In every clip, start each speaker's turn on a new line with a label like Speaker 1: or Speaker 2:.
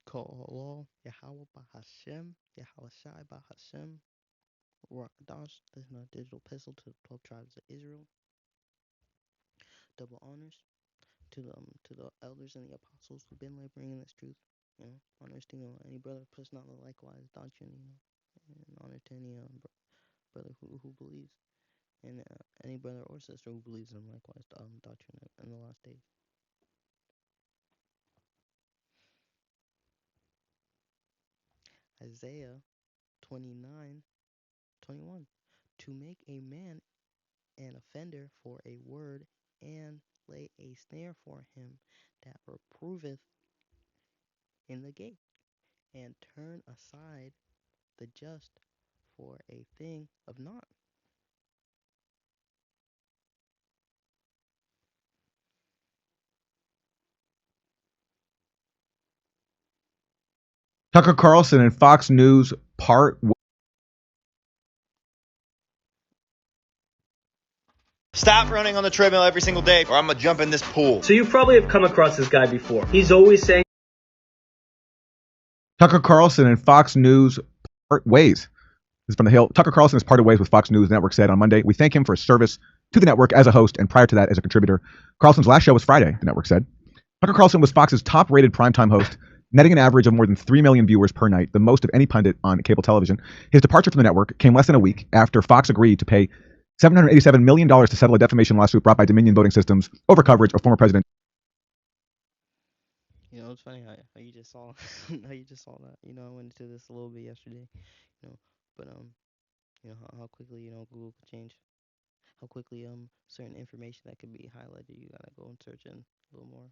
Speaker 1: KAL HALAL YAHAWAH BAHASHAM YAHAWASHI BAHASHAM Rakadash. This is a digital epistle to the 12 tribes of Israel. Double honors to the elders and the apostles who've been laboring in this truth. Honors to any brother puts not the likewise doctrine. And honor to any brother who believes, and any brother or sister who believes in likewise doctrine in the last days. Isaiah 29:21. To make a man an offender for a word, and lay a snare for him that reproveth in the gate, and turn aside the just for a thing of naught.
Speaker 2: Tucker Carlson and Fox News part.
Speaker 3: Stop running on the treadmill every single day, or I'm gonna jump in this pool.
Speaker 4: So you probably have come across this guy before. He's always saying
Speaker 2: Tucker Carlson and Fox News part ways. This is from the Hill. Tucker Carlson has parted ways with Fox News. The network said on Monday. We thank him for his service to the network as a host and prior to that as a contributor. Carlson's last show was Friday, the network said. Tucker Carlson was Fox's top-rated primetime host, netting an average of more than 3 million viewers per night, the most of any pundit on cable television. His departure from the network came less than a week after Fox agreed to pay $787 million to settle a defamation lawsuit brought by Dominion Voting Systems over coverage of former President.
Speaker 1: It's funny how you just saw how you just saw that. I went into this a little bit yesterday. But how quickly Google could change. How quickly certain information that could be highlighted, you gotta go and search in a little more.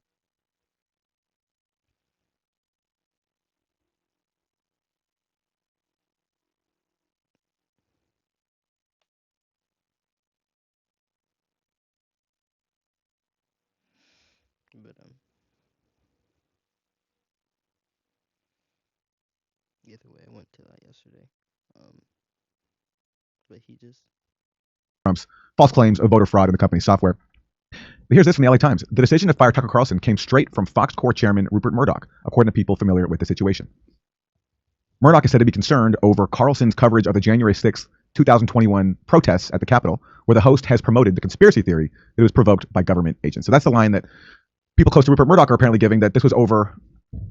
Speaker 1: But either way, I went to that yesterday. But he just
Speaker 2: Trump's false claims of voter fraud in the company's software. But here's this from the LA Times. The decision to fire Tucker Carlson came straight from Fox core chairman Rupert Murdoch, according to people familiar with the situation. Murdoch is said to be concerned over Carlson's coverage of the January 6th, 2021 protests at the Capitol, where the host has promoted the conspiracy theory that it was provoked by government agents. So that's the line that people close to Rupert Murdoch are apparently giving, that this was over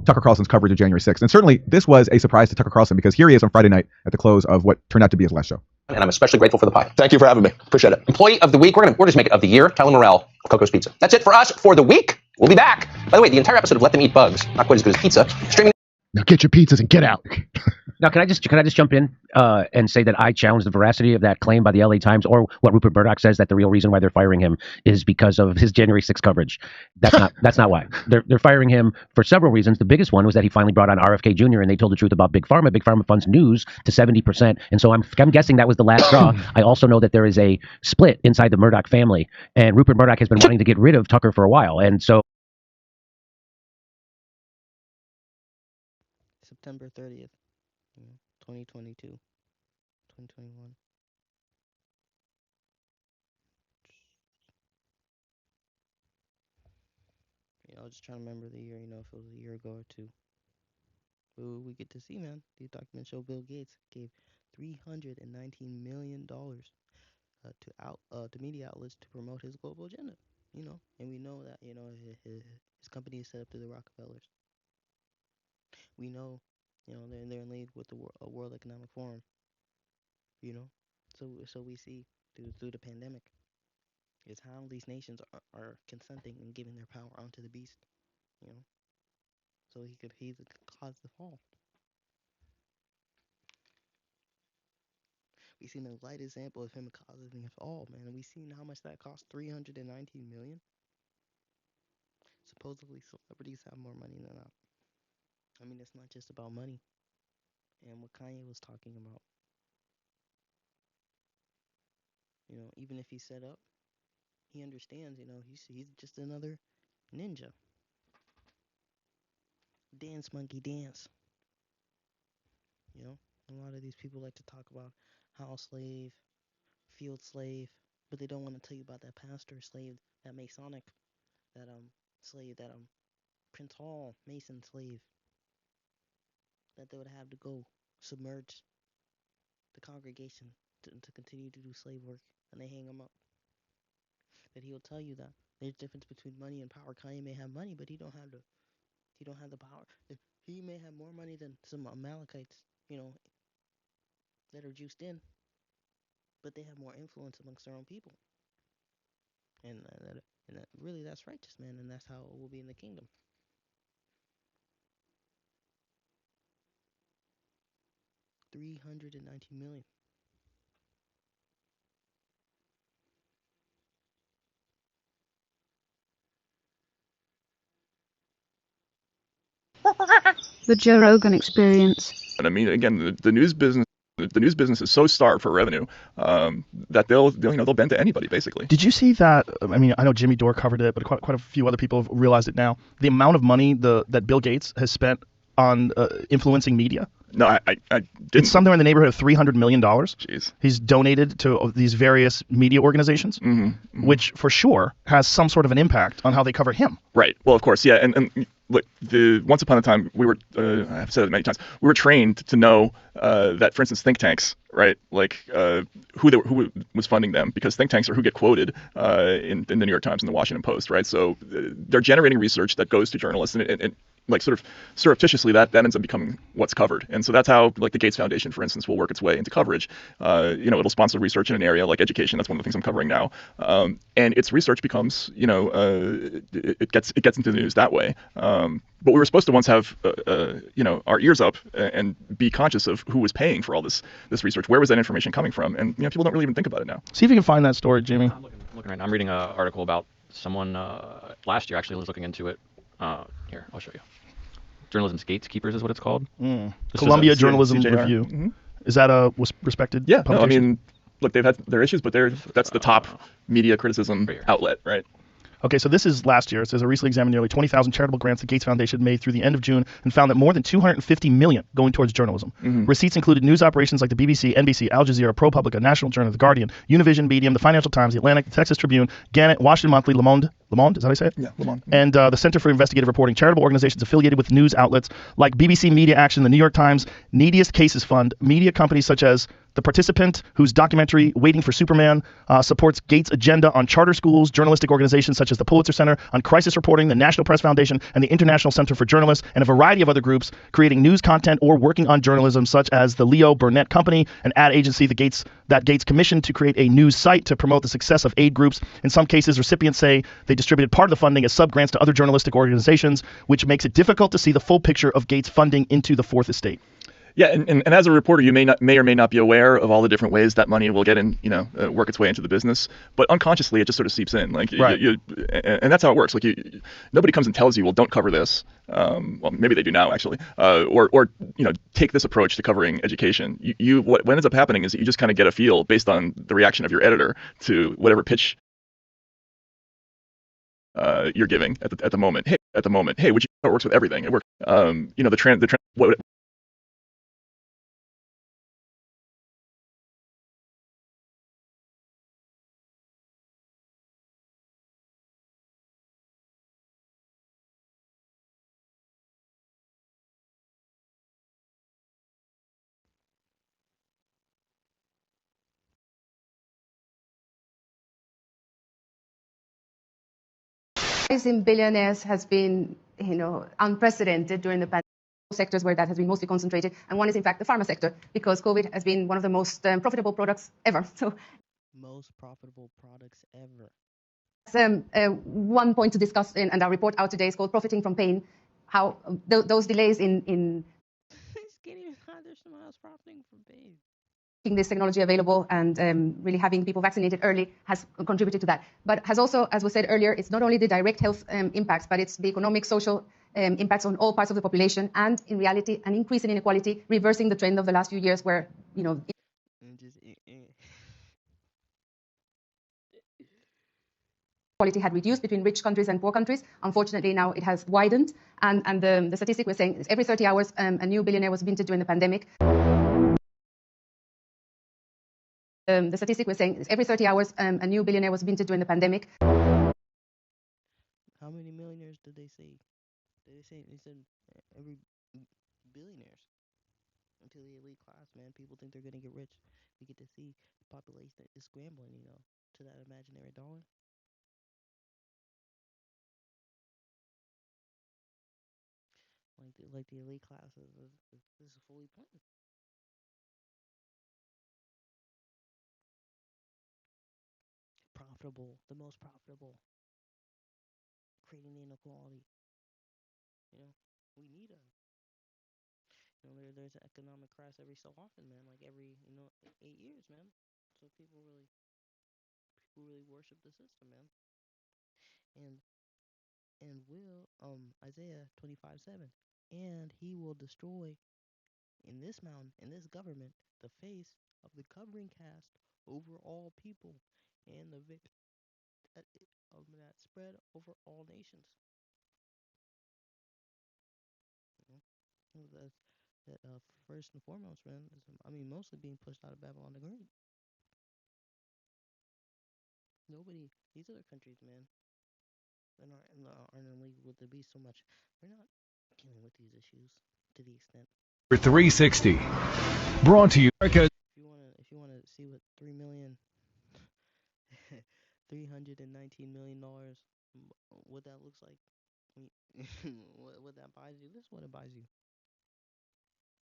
Speaker 2: Tucker Carlson's coverage of January 6th. And certainly this was a surprise to Tucker Carlson, because here he is on Friday night at the close of what turned out to be his last show.
Speaker 5: And I'm especially grateful for the pie. Thank you for having me. Appreciate it. Employee of the week. We're just make it of the year. Tyler Morrell, Coco's Pizza. That's it for us for the week. We'll be back. By the way, the entire episode of Let Them Eat Bugs, not quite as good as pizza, streaming.
Speaker 2: Now get your pizzas and get out.
Speaker 6: Now, can I just jump in and say that I challenge the veracity of that claim by the LA Times, or what Rupert Murdoch says, that the real reason why they're firing him is because of his January 6th coverage. That's not why. They're firing him for several reasons. The biggest one was that he finally brought on RFK Jr. and they told the truth about Big Pharma. Big Pharma funds news to 70%, and so I'm guessing that was the last straw. I also know that there is a split inside the Murdoch family, and Rupert Murdoch has been wanting to get rid of Tucker for a while, and so.
Speaker 1: September 30th, 2022, 2021. I was just trying to remember the year, if it was a year ago or two. But we get to see, man. These documents show Bill Gates gave $319 million to media outlets to promote his global agenda. And we know that his company is set up through the Rockefellers. We know, they're in league with the World Economic Forum. So we see through the pandemic is how these nations are consenting and giving their power onto the beast. So he could cause the fall. We seen a light example of him causing a fall, man. We seen how much that cost, $319 million. Supposedly celebrities have more money than that. I mean, it's not just about money. And what Kanye was talking about. Even if he's set up, he understands, he's just another ninja. Dance, monkey, dance. A lot of these people like to talk about house slave, field slave, but they don't want to tell you about that pastor slave, that Masonic, that slave, that Prince Hall Mason slave. that they would have to go submerge the congregation to continue to do slave work, and they hang him up. That he will tell you that there's a difference between money and power. Kanye may have money, but he don't have the power. He may have more money than some Amalekites, you know, that are juiced in, but they have more influence amongst their own people. And that really, that's righteous, man, and that's how it will be in the kingdom. $319 million.
Speaker 7: The Joe Rogan Experience.
Speaker 8: And I mean, again, the news business. The news business is so starved for revenue that they'll bend to anybody basically.
Speaker 9: Did you see that? I mean, I know Jimmy Dore covered it, but quite a few other people have realized it now. The amount of money that Bill Gates has spent on influencing media.
Speaker 8: No, I didn't.
Speaker 9: It's somewhere in the neighborhood of $300 million.
Speaker 8: Jeez.
Speaker 9: He's donated to these various media organizations, which for sure has some sort of an impact on how they cover him.
Speaker 8: Right. Well, of course, yeah. And look, once upon a time, we were, I've said it many times, we were trained to know that, for instance, think tanks, right? Like who was funding them, because think tanks are who get quoted in the New York Times and the Washington Post, right? So they're generating research that goes to journalists, and like sort of surreptitiously that ends up becoming what's covered. And so that's how, like, the Gates Foundation, for instance, will work its way into coverage. It'll sponsor research in an area like education. That's one of the things I'm covering now. And its research becomes, it gets into the news that way. But we were supposed to once have, our ears up and be conscious of who was paying for all this research. Where was that information coming from? And people don't really even think about it now.
Speaker 9: See if you can find that story, Jimmy.
Speaker 10: I'm looking right now. I'm reading an article about someone last year actually was looking into it. Here, I'll show you. Journalism's Gatekeepers is what it's called.
Speaker 9: Columbia Journalism
Speaker 8: CJR.
Speaker 9: Review.
Speaker 8: Mm-hmm.
Speaker 9: Is that a respected publication?
Speaker 8: No, I mean, look, they've had their issues, but that's the top media criticism outlet, right?
Speaker 9: Okay, so this is last year. It says a recently examined nearly 20,000 charitable grants the Gates Foundation made through the end of June and found that more than $250 million going towards journalism. Receipts included news operations like the BBC, NBC, Al Jazeera, ProPublica, National Journal, The Guardian, Univision, Medium, The Financial Times, The Atlantic, The Texas Tribune, Gannett, Washington Monthly, Le Monde, is that how you say it?
Speaker 8: Yeah, Le Monde.
Speaker 9: And the Center for Investigative Reporting, charitable organizations affiliated with news outlets like BBC Media Action, The New York Times, Neediest Cases Fund, media companies such as The Participant, whose documentary Waiting for Superman supports Gates' agenda on charter schools, journalistic organizations such as the Pulitzer Center on crisis reporting, the National Press Foundation, and the International Center for Journalists, and a variety of other groups creating news content or working on journalism, such as the Leo Burnett Company, an ad agency that Gates commissioned to create a news site to promote the success of aid groups. In some cases, recipients say they distributed part of the funding as sub-grants to other journalistic organizations, which makes it difficult to see the full picture of Gates' funding into the Fourth Estate.
Speaker 8: Yeah, and as a reporter, you may or may not be aware of all the different ways that money will get in, work its way into the business. But unconsciously, it just sort of seeps in. Like,
Speaker 9: right.
Speaker 8: And that's how it works. Like, nobody comes and tells you, well, don't cover this. Well, maybe they do now, actually. Or take this approach to covering education. What ends up happening is that you just kind of get a feel based on the reaction of your editor to whatever pitch you're giving at the moment. Hey, which works with everything. It works. What
Speaker 11: rise in billionaires has been, unprecedented during the pandemic. Sectors where that has been mostly concentrated, and one is in fact the pharma sector, because COVID has been one of the most profitable products ever. So,
Speaker 1: most profitable products ever.
Speaker 11: One point to discuss, and our report out today is called "Profiting from Pain." How those delays in
Speaker 1: there's someone else profiting from pain.
Speaker 11: Making this technology available and really having people vaccinated early has contributed to that. But has also, as was said earlier, it's not only the direct health impacts, but it's the economic, social impacts on all parts of the population, and in reality, an increase in inequality, reversing the trend of the last few years where, inequality had reduced between rich countries and poor countries. Unfortunately, now it has widened. And the statistic we're saying is every 30 hours, a new billionaire was minted during the pandemic. The statistic we're saying is every 30 hours, a new billionaire was minted during the pandemic.
Speaker 1: How many millionaires did they say? They said every billionaires. to the elite class, man. People think they're gonna get rich. We get to see the population is scrambling, to that imaginary dollar. Like the elite class is fully pointless. Profitable, the most profitable, creating inequality. We need a. There's an economic crash every so often, man. Like every 8 years, man. So people really worship the system, man. And will Isaiah 25:7, and he will destroy in this mountain, in this government, the face of the covering cast over all people, and the that, that spread over all nations. That, first and foremost, man, mostly being pushed out of Babylon the Great. Nobody, these other countries, man, that aren't in league with the beast so much. They're not dealing with these issues to the extent.
Speaker 12: 360, brought to you.
Speaker 1: If you wanna see what $319 million, what that looks like, what that buys you. This is what it buys you.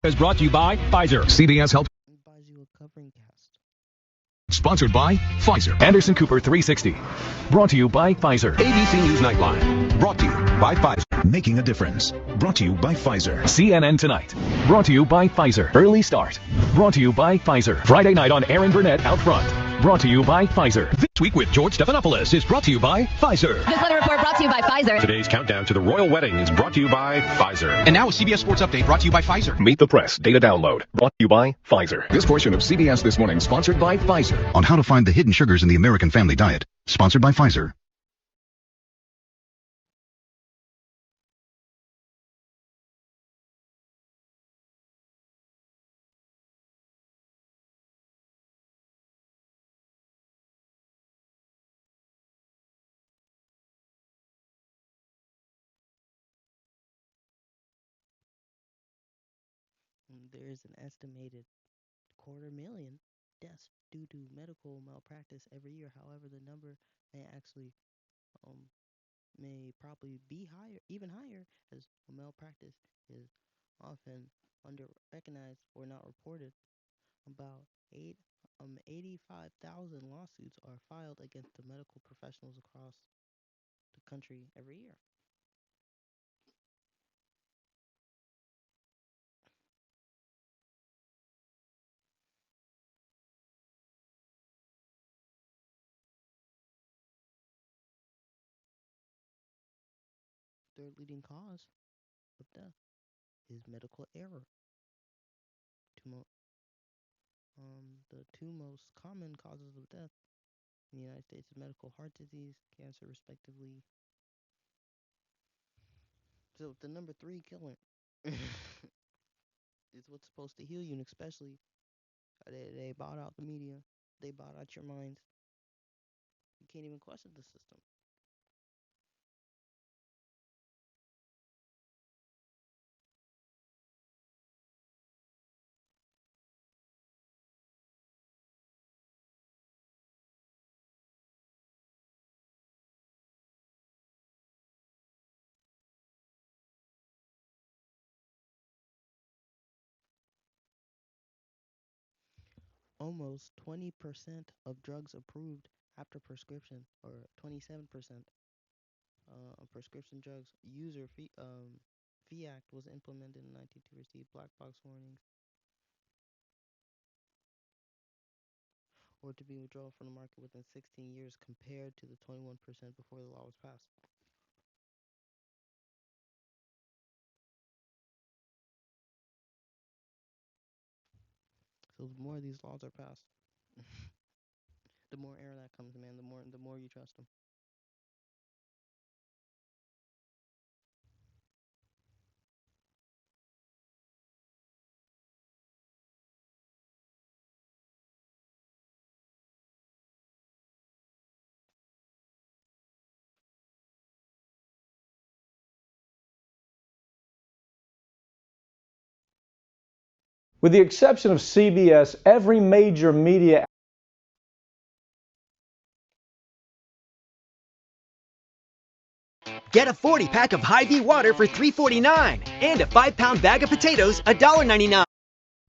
Speaker 12: Is brought to you by Pfizer.
Speaker 2: CBS Health.
Speaker 1: It buys you a covering cast.
Speaker 12: Sponsored by Pfizer. Anderson Cooper 360. Brought to you by Pfizer.
Speaker 5: ABC News Nightline. Brought to you by Pfizer.
Speaker 12: Making a difference. Brought to you by Pfizer. CNN Tonight. Brought to you by Pfizer. Early Start. Brought to you by Pfizer. Friday night on Aaron Burnett Out Front. Brought to you by Pfizer. This week with George Stephanopoulos is brought to you by Pfizer.
Speaker 13: This weather report brought to you by Pfizer.
Speaker 12: Today's countdown to the royal wedding is brought to you by Pfizer.
Speaker 5: And now a CBS Sports Update brought to you by Pfizer.
Speaker 12: Meet the Press data download. Brought to you by Pfizer.
Speaker 2: This portion of CBS This Morning sponsored by Pfizer.
Speaker 14: On how to find the hidden sugars in the American family diet. Sponsored by Pfizer.
Speaker 1: There is an estimated 250,000 deaths due to medical malpractice every year. However, the number may actually may probably be higher, even higher, as malpractice is often under-recognized or not reported. About 85,000 lawsuits are filed against the medical professionals across the country every year. Third leading cause of death is medical error. The two most common causes of death in the United States is medical heart disease, cancer, respectively. So the number 3 killer is what's supposed to heal you, and especially they bought out the media, they bought out your minds. You can't even question the system. Almost 20% of drugs approved after prescription, or 27% of prescription drugs user fee act was implemented in 19 to receive black box warnings or to be withdrawn from the market within 16 years compared to the 21% before the law was passed. So the more these laws are passed, the more error that comes, man. The more you trust them.
Speaker 13: With the exception of CBS, every major media
Speaker 15: Get a 40-pack of Hy-Vee water for $3.49 and a 5-pound bag of potatoes, $1.99.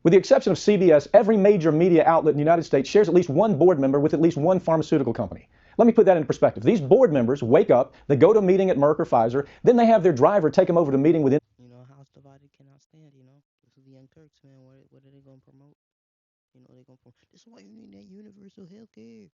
Speaker 13: With the exception of CBS, every major media outlet in the United States shares at least one board member with at least one pharmaceutical company. Let me put that in perspective. These board members wake up, they go to a meeting at Merck or Pfizer, then they have their driver take them over to a meeting within.
Speaker 1: You know, house divided cannot stand, you know. This is the Young Turks, man. What are they going to promote? You know, they're going to promote. This is why you need that universal health care.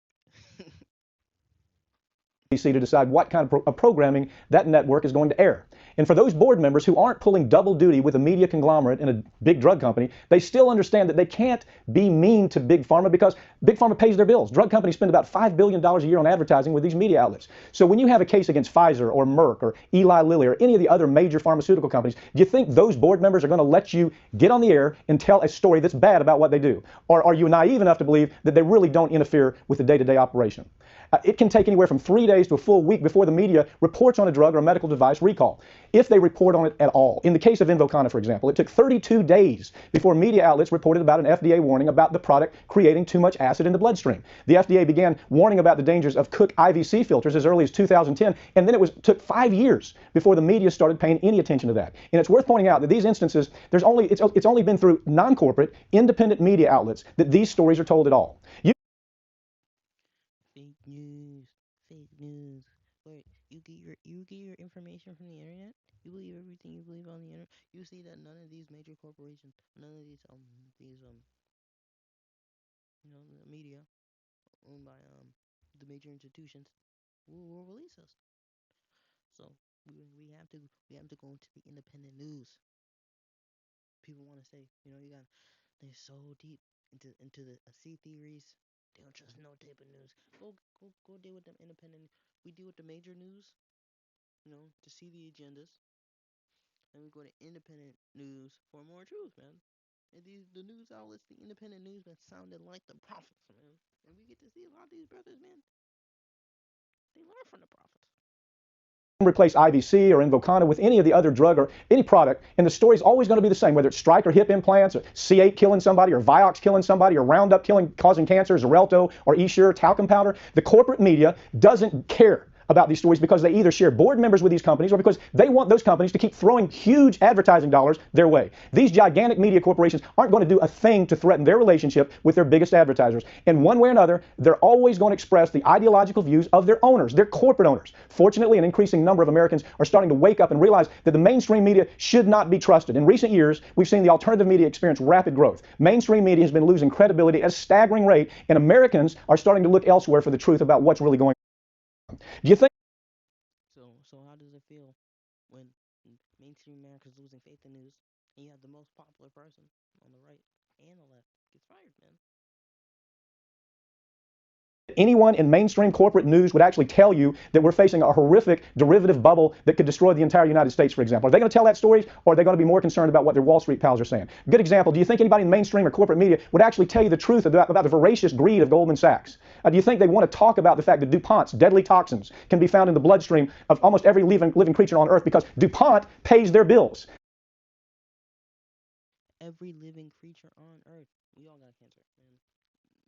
Speaker 13: To decide what kind of programming that network is going to air. And for those board members who aren't pulling double duty with a media conglomerate and a big drug company, they still understand that they can't be mean to Big Pharma because Big Pharma pays their bills. Drug companies spend about $5 billion a year on advertising with these media outlets. So when you have a case against Pfizer or Merck or Eli Lilly or any of the other major pharmaceutical companies, do you think those board members are going to let you get on the air and tell a story that's bad about what they do? Or are you naive enough to believe that they really don't interfere with the day-to-day operation? It can take anywhere from 3 days to a full week before the media reports on a drug or a medical device recall, if they report on it at all. In the case of Invokana, for example, it took 32 days before media outlets reported about an FDA warning about the product creating too much acid in the bloodstream. The FDA began warning about the dangers of Cook IVC filters as early as 2010, and then took 5 years before the media started paying any attention to that. And it's worth pointing out that these instances, it's only been through non-corporate, independent media outlets that these stories are told at all.
Speaker 1: Fake news. Wait, you get your information from the internet? You believe everything you believe on the internet? You see that none of these major corporations, none of these you know, the media owned by the major institutions will release us. So we have to go into the independent news. People want to say, you know, they're so deep into the sea theories. They don't trust no type of news. Go deal with them independent. We deal with the major news, you know, to see the agendas, and we go to independent news for more truth, man. And the news outlets, the independent news, man, sounded like the prophets, man. And we get to see a lot of these brothers, man. They learn from the prophets.
Speaker 13: Replace IVC or Invokana with any of the other drug or any product, and the story's always going to be the same, whether it's Strike or hip implants, or C8 killing somebody, or Vioxx killing somebody, or Roundup causing cancer, Xarelto, or Essure talcum powder. The corporate media doesn't care about these stories because they either share board members with these companies or because they want those companies to keep throwing huge advertising dollars their way. These gigantic media corporations aren't going to do a thing to threaten their relationship with their biggest advertisers. And one way or another, they're always going to express the ideological views of their owners, their corporate owners. Fortunately, an increasing number of Americans are starting to wake up and realize that the mainstream media should not be trusted. In recent years, we've seen the alternative media experience rapid growth. Mainstream media has been losing credibility at a staggering rate, and Americans are starting to look elsewhere for the truth about what's really going on. Do you think?
Speaker 1: So how does it feel when mainstream America's losing faith in news, and you have the most popular person on the right and the left gets fired, man?
Speaker 13: Anyone in mainstream corporate news would actually tell you that we're facing a horrific derivative bubble that could destroy the entire United States, for example. Are they going to tell that story, or are they going to be more concerned about what their Wall Street pals are saying? Good example, do you think anybody in mainstream or corporate media would actually tell you the truth about the voracious greed of Goldman Sachs? Do you think they want to talk about the fact that DuPont's deadly toxins can be found in the bloodstream of almost every living creature on Earth because DuPont pays their bills?
Speaker 1: Every living creature on Earth. We all got cancer, man.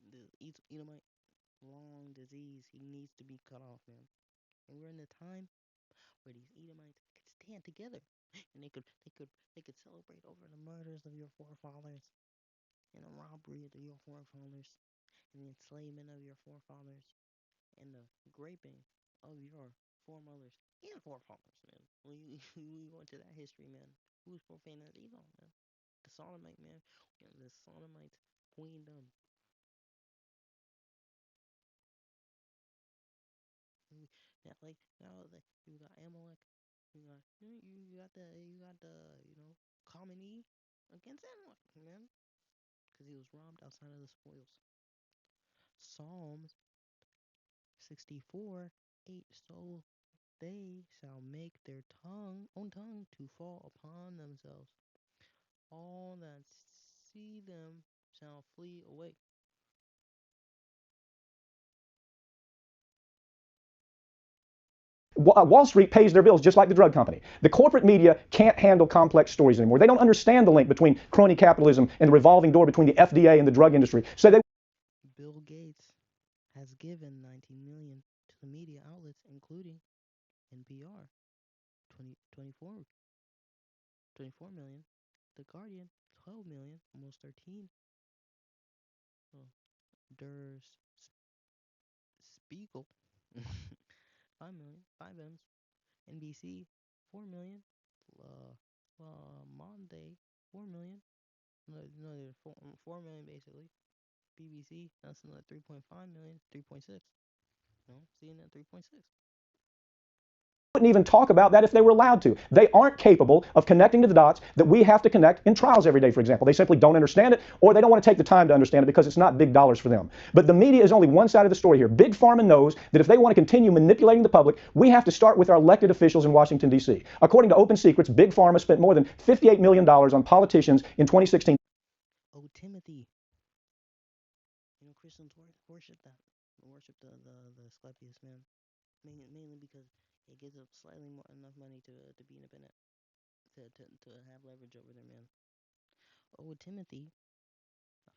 Speaker 1: The Edomite, long disease, he needs to be cut off, man. And we're in a time where these Edomites could stand together, and they could celebrate over the murders of your forefathers, and the robbery of your forefathers, and the enslavement of your forefathers, and the raping of your foremothers and forefathers, man. When you go into that history, man, who's profaning Edom, man? The Sodomite, man. The Sodomites queendom. That like now that you got Amalek, you got you know common E against Amalek, man, because he was robbed outside of the spoils. Psalms 64:8. So they shall make their own tongue to fall upon themselves. All that see them shall flee away.
Speaker 13: Wall Street pays their bills just like the drug company. The corporate media can't handle complex stories anymore. They don't understand the link between crony capitalism and the revolving door between the FDA and the drug industry. So they
Speaker 1: Bill Gates has given 19 million to the media outlets, including NPR, 24 million. The Guardian, 12 million, almost 13. Oh, Der Spiegel, 5 million, 5 M's. NBC, 4 million. Monday, 4 million. No, 4 million basically. BBC, that's another 3.5 million, 3.6. No, CNN, 3.6.
Speaker 13: wouldn't even talk about that if they were allowed to. They aren't capable of connecting to the dots that we have to connect in trials every day, for example. They simply don't understand it, or they don't want to take the time to understand it because it's not big dollars for them. But the media is only one side of the story here. Big Pharma knows that if they want to continue manipulating the public, we have to start with our elected officials in Washington, D.C. According to Open Secrets, Big Pharma spent more than $58 million on politicians in 2016.
Speaker 1: Oh, Timothy. You know, Christians worship that. Worship the Asclepius, man. Mainly because it gives up slightly more enough money to be independent, to have leverage over their man. Oh, Timothy,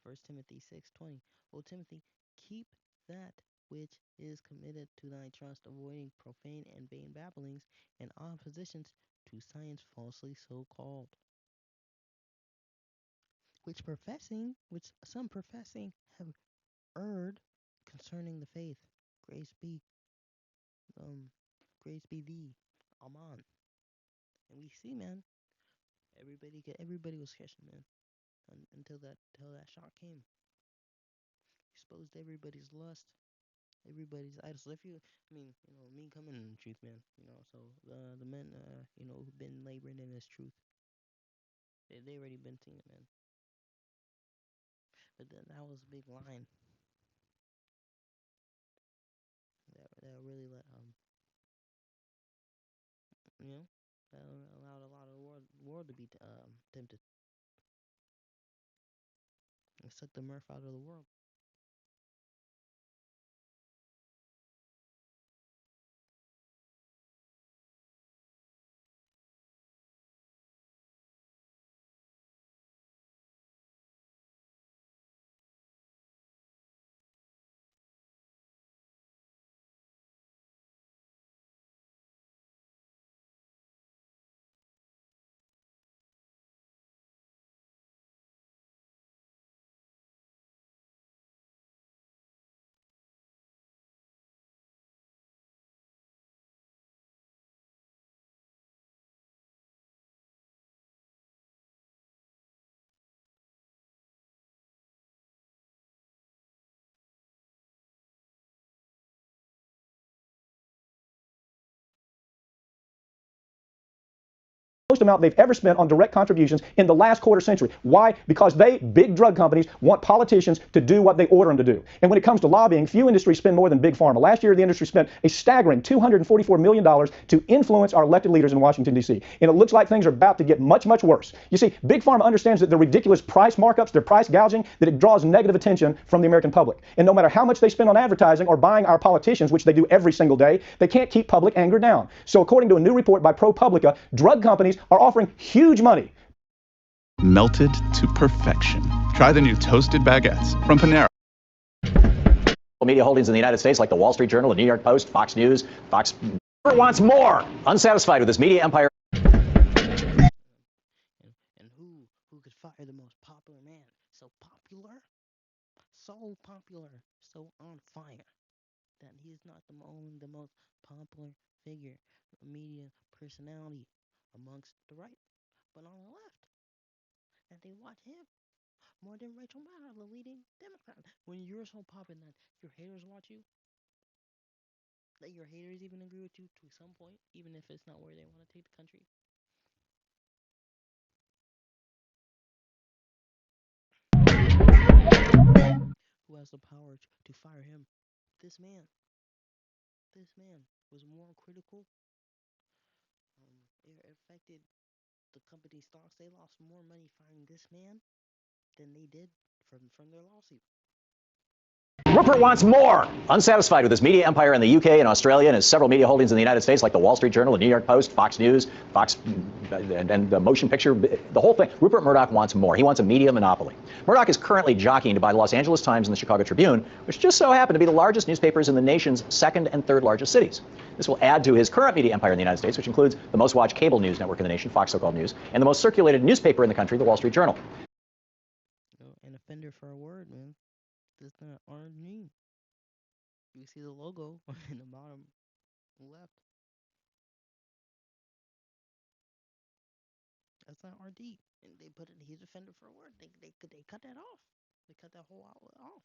Speaker 1: 1 Timothy 6:20. Oh, Timothy, keep that which is committed to thy trust, avoiding profane and vain babblings and oppositions to science falsely so called, which some professing have erred concerning the faith. Grace be, grace be thee, Amen. And we see, man, everybody was Christian, man, until that shock came. Exposed everybody's lust, everybody's idols. So if you, I mean, me coming in the truth, man, so the men, who've been laboring in this truth, they already been seeing it, man. But then that was a big line that really let that allowed a lot of the world to be tempted. It sucked the mirth out of the world.
Speaker 13: Most amount they've ever spent on direct contributions in the last quarter century. Why? Because big drug companies, want politicians to do what they order them to do. And when it comes to lobbying, few industries spend more than Big Pharma. Last year, the industry spent a staggering $244 million to influence our elected leaders in Washington, D.C. And it looks like things are about to get much, much worse. You see, Big Pharma understands that the ridiculous price markups, their price gouging, that it draws negative attention from the American public. And no matter how much they spend on advertising or buying our politicians, which they do every single day, they can't keep public anger down. So according to a new report by ProPublica, drug companies are offering huge money.
Speaker 16: Melted to perfection. Try the new toasted baguettes from Panera.
Speaker 17: Media holdings in the United States like the Wall Street Journal, the New York Post, Fox News, Fox wants more. Unsatisfied with this media empire.
Speaker 1: And who could fire the most popular man? So popular, so on fire that he is not only the most popular figure, media personality amongst the right, but on the left, that they watch him more than Rachel Maddow, the leading Democrat. When you're so popular that your haters watch you, that your haters even agree with you to some point, even if it's not where they want to take the country. Who has the power to fire him? This man. This man was more critical. It affected the company stocks. They lost more money firing this man than they did from their lawsuit.
Speaker 17: Rupert wants more. Unsatisfied with his media empire in the UK and Australia and his several media holdings in the United States like the Wall Street Journal, the New York Post, Fox News, and the motion picture, the whole thing. Rupert Murdoch wants more. He wants a media monopoly. Murdoch is currently jockeying to buy the Los Angeles Times and the Chicago Tribune, which just so happen to be the largest newspapers in the nation's second and third largest cities. This will add to his current media empire in the United States, which includes the most watched cable news network in the nation, Fox so-called News, and the most circulated newspaper in the country, the Wall Street Journal.
Speaker 1: An offender for a word, man. That's not RG. You see the logo in the bottom left. That's not RD. And they put it, he's offender for a word. They cut that off. They cut that whole outlet off.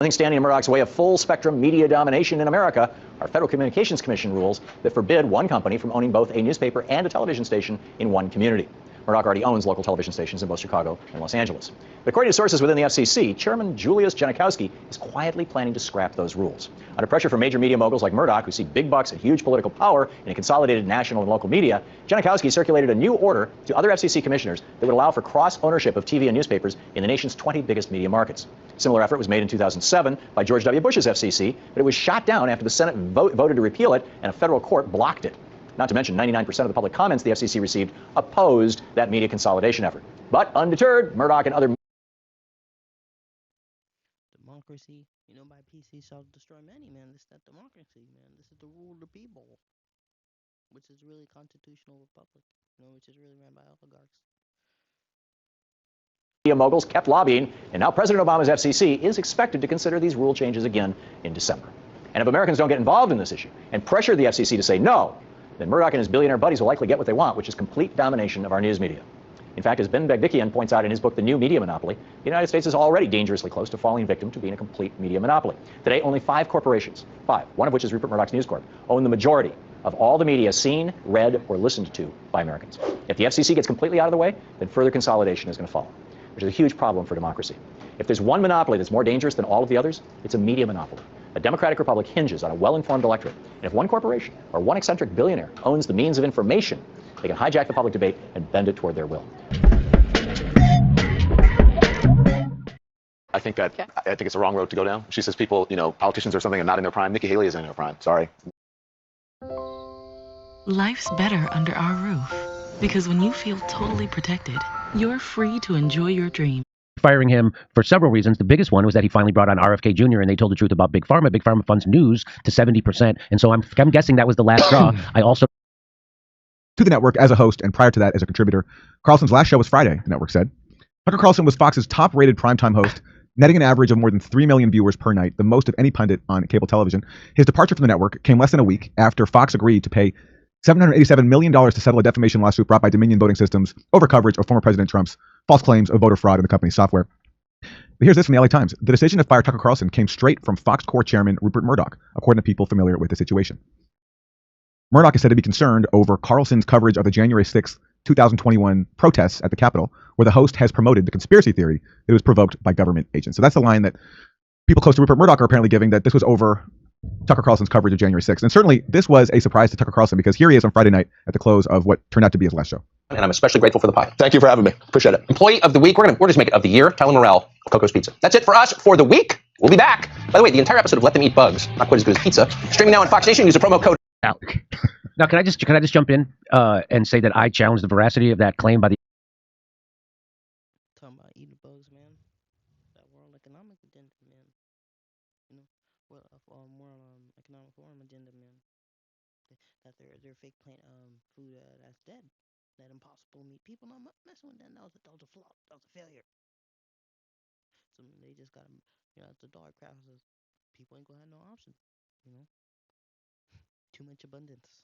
Speaker 17: Nothing standing in Murdoch's way of full spectrum media domination in America are Federal Communications Commission rules that forbid one company from owning both a newspaper and a television station in one community. Murdoch already owns local television stations in both Chicago and Los Angeles. But according to sources within the FCC, Chairman Julius Genachowski is quietly planning to scrap those rules. Under pressure from major media moguls like Murdoch, who see big bucks and huge political power in a consolidated national and local media, Genachowski circulated a new order to other FCC commissioners that would allow for cross-ownership of TV and newspapers in the nation's 20 biggest media markets. A similar effort was made in 2007 by George W. Bush's FCC, but it was shot down after the Senate voted to repeal it and a federal court blocked it. Not to mention 99% of the public comments the FCC received opposed that media consolidation effort. But undeterred, Murdoch and other
Speaker 1: Democracy, by PC shall destroy many, man. This is that democracy, man. This is the rule of the people, which is really constitutional republic, which is really ran by oligarchs.
Speaker 17: media moguls kept lobbying, and now President Obama's FCC is expected to consider these rule changes again in December. And if Americans don't get involved in this issue and pressure the FCC to say no, then Murdoch and his billionaire buddies will likely get what they want, which is complete domination of our news media. In fact, as Ben Begdikian points out in his book, The New Media Monopoly, the United States is already dangerously close to falling victim to being a complete media monopoly. Today, only 5 corporations, one of which is Rupert Murdoch's News Corp, own the majority of all the media seen, read, or listened to by Americans. If the FCC gets completely out of the way, then further consolidation is going to follow, which is a huge problem for democracy. If there's one monopoly that's more dangerous than all of the others, it's a media monopoly. A democratic republic hinges on a well-informed electorate. And if one corporation or one eccentric billionaire owns the means of information, they can hijack the public debate and bend it toward their will.
Speaker 18: I think it's a wrong road to go down. She says people, politicians or something are not in their prime. Nikki Haley is in her prime. Sorry.
Speaker 19: Life's better under our roof. Because when you feel totally protected, you're free to enjoy your dream.
Speaker 6: Firing him for several reasons. The biggest one was that he finally brought on RFK Jr. and they told the truth about Big Pharma. Big Pharma funds news to 70%. And so I'm guessing that was the last straw. I also
Speaker 2: to the network as a host and prior to that as a contributor. Carlson's last show was Friday, the network said. Tucker Carlson was Fox's top-rated primetime host, netting an average of more than 3 million viewers per night, the most of any pundit on cable television. His departure from the network came less than a week after Fox agreed to pay $787 million to settle a defamation lawsuit brought by Dominion Voting Systems over coverage of former President Trump's false claims of voter fraud in the company's software. But here's this from the LA Times. The decision to fire Tucker Carlson came straight from Fox core chairman Rupert Murdoch, according to people familiar with the situation. Murdoch is said to be concerned over Carlson's coverage of the January 6, 2021 protests at the Capitol, where the host has promoted the conspiracy theory that it was provoked by government agents. So that's the line that people close to Rupert Murdoch are apparently giving, that this was over Tucker Carlson's coverage of January 6th. And certainly this was a surprise to Tucker Carlson because here he is on Friday night at the close of what turned out to be his last show.
Speaker 5: And I'm especially grateful for the pie. Thank you for having me. Appreciate it. Employee of the week. We're just make it of the year. Tyler Morrell, Coco's Pizza. That's it for us for the week. We'll be back. By the way, the entire episode of Let Them Eat Bugs, not quite as good as pizza, streaming now on Fox Nation. Use the promo code.
Speaker 6: Now, can I just jump in and say that I challenge the veracity of that claim by the
Speaker 1: Talking about eating bugs, man. That World Economic Agenda, man. World Economic Forum agenda, man. That they're fake plant food that's dead, that impossible meat. People not messing with that. That was a flop. That was a failure. So they just got it's the dollar crap. People ain't gonna have no option. Too much abundance.